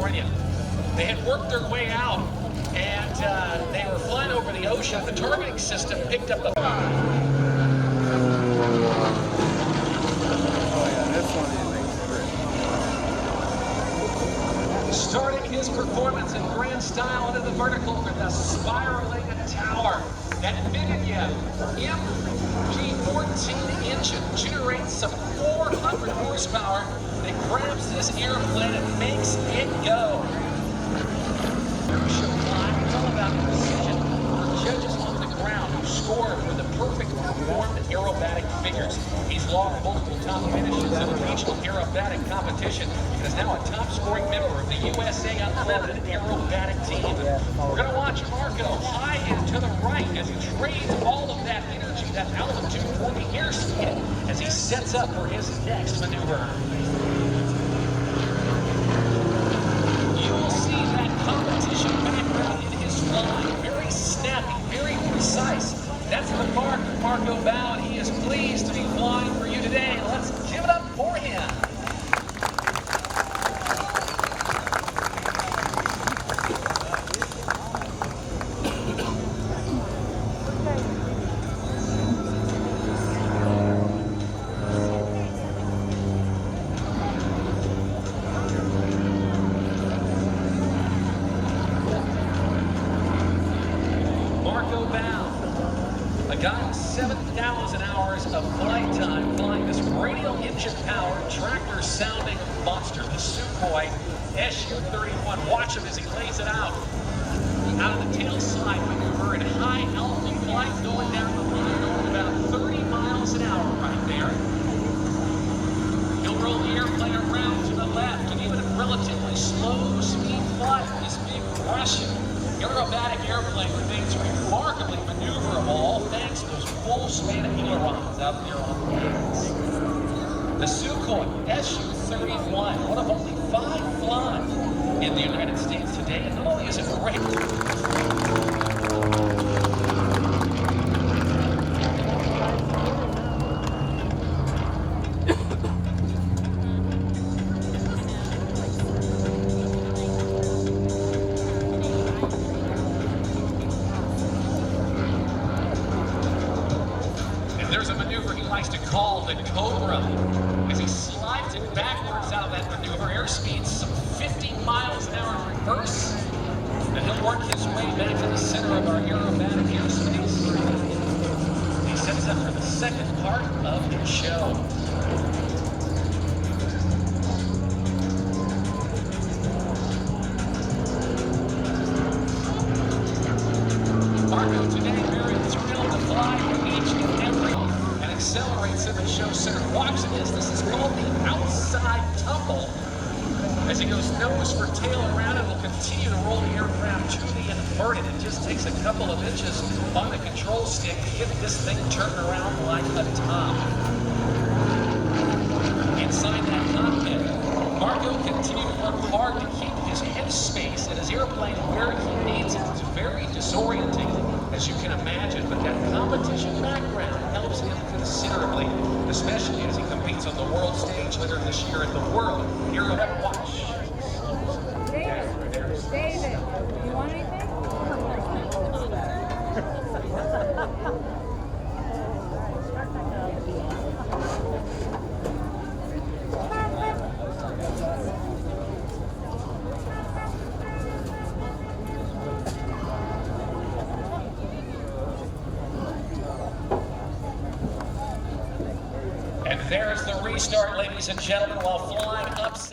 California. They had worked their way out, and they were flying over the ocean. The targeting system picked up the... Oh yeah, that's one of these things. Starting his performance in grand style into the vertical with a spiraling tower. That NVIDIA MG14 engine generates some 400 horsepower that grabs this airplane and makes it go. Show time, it's all about precision for judges on the ground who scored with the perfect performed aerobatic figures. He's logged multiple top finishes in the regional aerobatic competition and is now a top scoring member of the USA Unlimited aerobatic team. We're going to watch Marco high and to the right as he trades all of that energy, that altitude for the airspeed as he sets up for his next maneuver. You'll see that competition background in his flying, very snappy, very precise. That's the mark of Marco Bouw, and he is pleased to be flying for you today. Let's give it up for him. Marco Bouw, a guy with 7,000 hours of flight time flying this radial engine-powered, tractor-sounding monster, the Sukhoi SU-31. Watch him as he lays it out. Out of the tail slide maneuver in high-altitude flight going down the line over about 30 miles an hour right there. He'll roll the airplane around to the left, and even at relatively slow speed flight, this big Russian aerobatic airplane remains remarkably maneuverable thanks to those full span of ailerons out there on the wings. The Sukhoi SU-31, one of only 5 flying in the United States today, and not only is it great. There's a maneuver he likes to call the Cobra. As he slides it backwards out of that maneuver, airspeed some 50 miles an hour in reverse. And he'll work his way back to the center of our aerobatic airspace. He sets up for the second part of the show. Marco today very thrilled to fly for each and every and accelerates in the show center. Watch this. This is called the outside tumble. As he goes nose for tail around, it will continue to roll the aircraft to the inverted. It just takes a couple of inches on the control stick to get this thing turned around like a top. Inside that cockpit, Marco continued to work hard to keep his head space and his airplane where he needs it. It's very disorienting, as you can imagine, but that competition background helps him considerably, especially as he competes on the world stage later this year at the World Aerobatic Watch. David, you want anything? And there's the restart, ladies and gentlemen, while flying upside.